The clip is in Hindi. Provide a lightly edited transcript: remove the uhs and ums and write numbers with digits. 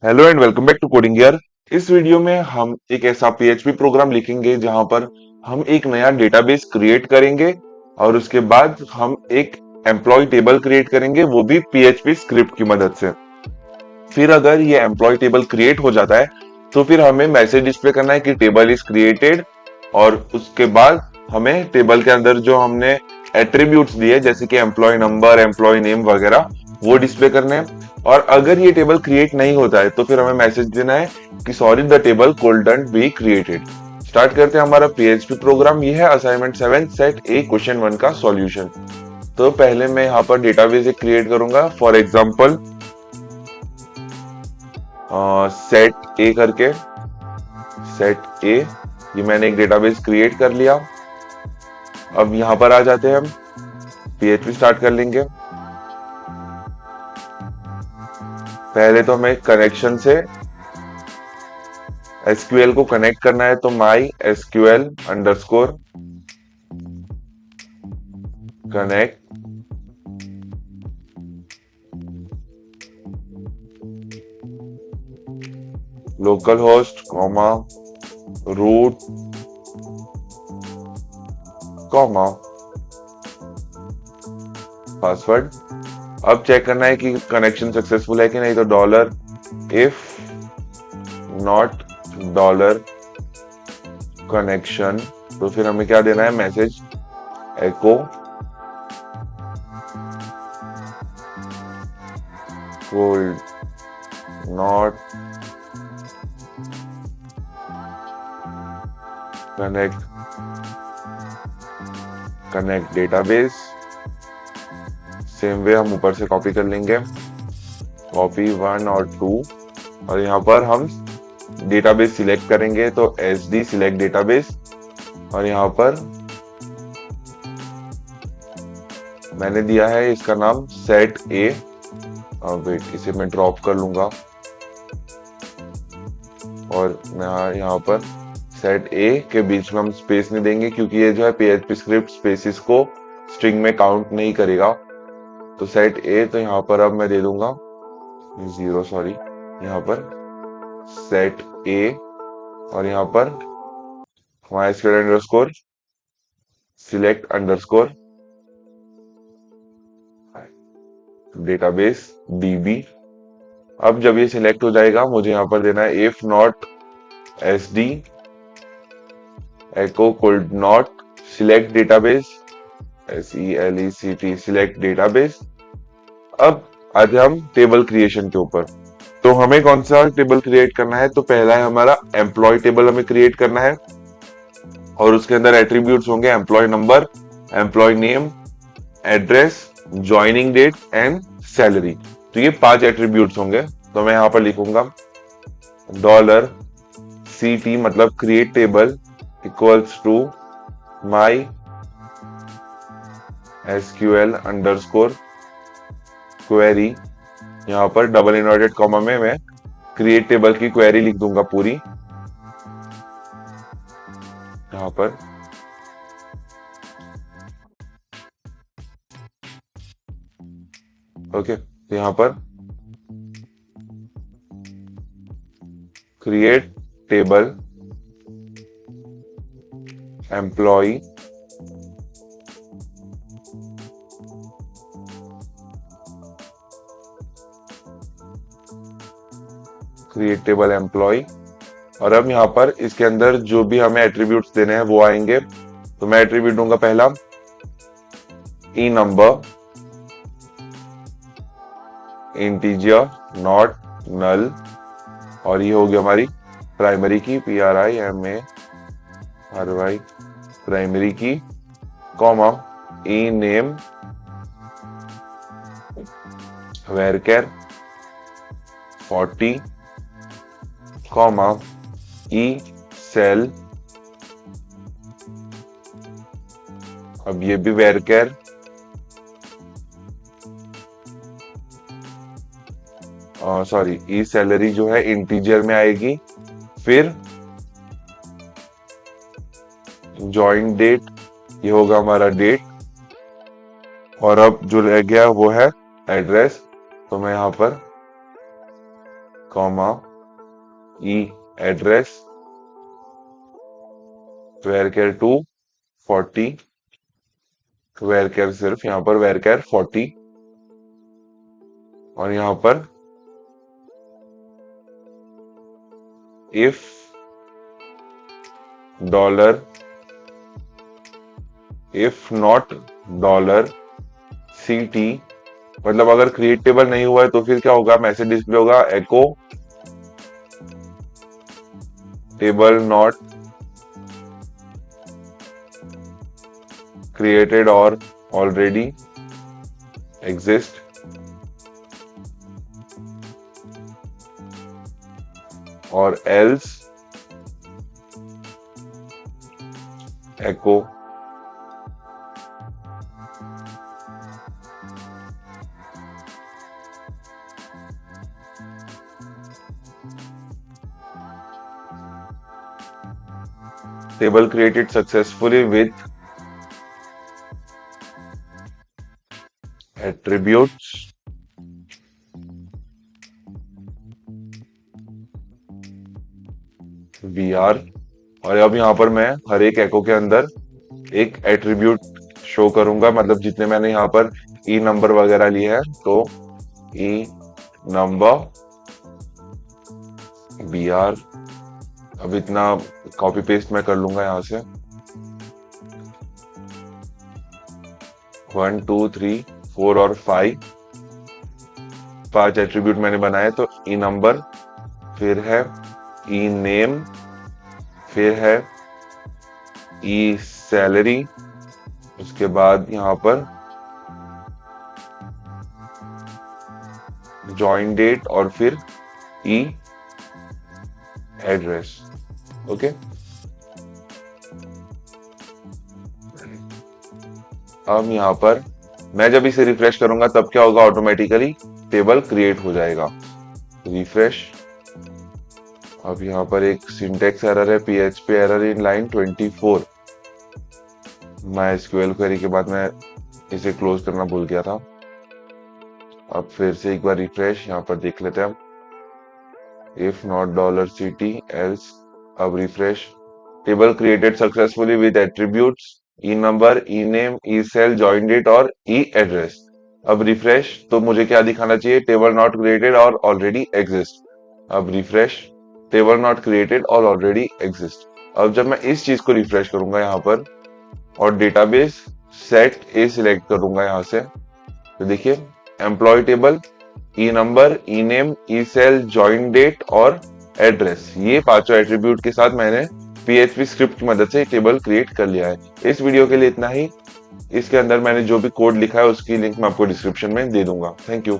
Hello and welcome back to coding year. इस वीडियो में हम एक ऐसा पीएचपी प्रोग्राम लिखेंगे जहां पर हम एक नया डेटाबेस क्रिएट करेंगे और उसके बाद हम एक एम्प्लॉय टेबल क्रिएट करेंगे, वो भी पीएचपी स्क्रिप्ट की मदद से। फिर अगर ये एम्प्लॉय टेबल क्रिएट हो जाता है तो फिर हमें मैसेज डिस्प्ले करना है कि टेबल इज क्रिएटेड, और उसके बाद हमें टेबल के अंदर जो हमने एट्रीब्यूट्स दिए जैसे कि एम्प्लॉय नंबर, एम्प्लॉय नेम वगैरह, वो डिस्प्ले करने हैं। और अगर ये टेबल क्रिएट नहीं होता है तो फिर हमें मैसेज देना है कि sorry the table couldn't be created. Start करते हैं हमारा पीएचपी प्रोग्राम। ये है असाइनमेंट 7 सेट ए क्वेश्चन 1 का सॉल्यूशन। तो पहले मैं यहाँ पर डेटाबेस एक क्रिएट करूंगा, फॉर एग्जांपल सेट ए करके। सेट ए, ये मैंने एक डेटाबेस क्रिएट कर लिया। अब यहाँ पर आ जाते हैं, हम पीएचपी स्टार्ट कर लेंगे। पहले तो हमें कनेक्शन से एसक्यूएल को कनेक्ट करना है, तो my SQL underscore connect local host comma root comma password. अब चेक करना है कि कनेक्शन सक्सेसफुल है कि नहीं, तो dollar if not dollar connection, तो फिर हमें क्या देना है, message echo could not connect database. Same way हम ऊपर से कॉपी कर लेंगे, कॉपी 1 और 2, और यहाँ पर हम डेटाबेस सिलेक्ट करेंगे, तो एसडी सिलेक्ट डेटाबेस। और यहाँ पर मैंने दिया है इसका नाम सेट ए। वेट, इसे मैं ड्रॉप कर लूंगा और मैं यहाँ पर सेट ए के बीच में हम स्पेस नहीं देंगे, क्योंकि ये जो है पीएचपी स्क्रिप्ट स्पेसिस को स्ट्रिंग में काउंट नहीं करेगा। तो सेट ए, तो यहाँ पर अब मैं दे दूंगा 0, सॉरी, यहाँ पर सेट ए, और यहाँ पर MySQL underscore select underscore database DB। अब जब ये सिलेक्ट हो जाएगा, मुझे यहाँ पर देना है if not SD echo could not select database SELECT select database। अब आते हम टेबल क्रिएशन के ऊपर। तो हमें कौन सा टेबल क्रिएट करना है, तो पहला है हमारा एम्प्लॉय टेबल हमें क्रिएट करना है, और उसके अंदर एट्रीब्यूट्स होंगे employ number, employ name, address, joining date and salary. तो ये 5 एट्रीब्यूट्स होंगे। तो मैं यहाँ पर लिखूंगा $CT मतलब create table equals to my SQL underscore query. यहाँ पर डबल इनवर्टेड कॉमा में मैं क्रिएट टेबल की क्वेरी लिख दूंगा पूरी यहाँ पर। ओके, तो यहाँ पर create table employ create table employ. और अब यहाँ पर इसके अंदर जो भी हमें एट्रीब्यूट्स देने हैं वो आएंगे। तो मैं एट्रीब्यूट दूंगा पहला E number, integer not null, और ये होगी हमारी primary key PRIMARY primary key, comma E name varchar 40, comma E sal, अब ये भी वेरकेर, सॉरी ई सैलरी जो है इंटीजर में आएगी। फिर ज्वाइन डेट, ये होगा हमारा डेट, और अब जो रह गया वो है एड्रेस। तो मैं यहाँ पर कॉमा ई एड्रेस वेरकेर 2 40 वेरकेर सिर्फ यहाँ पर वेरकेर 40 और यहाँ पर if dollar if not dollar CT, मतलब अगर क्रिएट टेबल नहीं हुआ है तो फिर क्या होगा, मैसेज डिस्प्ले होगा एको टेबल नॉट क्रिएटेड और ऑलरेडी एग्जिस्ट। और else echo table created successfully with attributes VR। और अब यहाँ पर मैं हर एक एको के अंदर एक एट्रीब्यूट शो करूंगा, मतलब जितने मैंने यहाँ पर ई नंबर वगैरह लिए हैं तो ई नंबर BR। अब इतना कॉपी पेस्ट मैं कर लूंगा यहाँ से 1 2 3 4 और 5 एट्रीब्यूट मैंने बनाए। तो ई नंबर, फिर है ई नेम, फिर है ई सैलरी, उसके बाद यहाँ पर जॉइन डेट और फिर ई एड्रेस। ओके, अब यहाँ पर मैं जब इसे रिफ्रेश करूंगा तब क्या होगा, ऑटोमेटिकली टेबल क्रिएट हो जाएगा। रिफ्रेश। अब यहाँ पर एक सिंटेक्स एरर है, PHP error in line 24। MySQL query के बाद मैं इसे क्लोज करना भूल गया था। अब फिर से एक बार रिफ्रेश, यहाँ पर देख लेते हैं हम। If not $CT else. अब refresh. Table created successfully with attributes E number, E name, E sal, join date और ई एड्रेस। अब रिफ्रेश, तो मुझे क्या दिखाना चाहिए, टेबल नॉट क्रिएटेड और ऑलरेडी एग्जिस्ट। अब रिफ्रेश, टेबल नॉट क्रिएटेड और ऑलरेडी एग्जिस्ट। अब जब मैं इस चीज को रिफ्रेश करूंगा यहाँ पर और डेटाबेस सेट ए सिलेक्ट करूंगा यहाँ से, तो देखिए employ table, E number, E name, E sal, join date और एड्रेस, ये पांचों एट्रीब्यूट के साथ मैंने PHP स्क्रिप्ट की मदद से टेबल क्रिएट कर लिया है। इस वीडियो के लिए इतना ही। इसके अंदर मैंने जो भी कोड लिखा है उसकी लिंक मैं आपको डिस्क्रिप्शन में दे दूंगा। Thank you.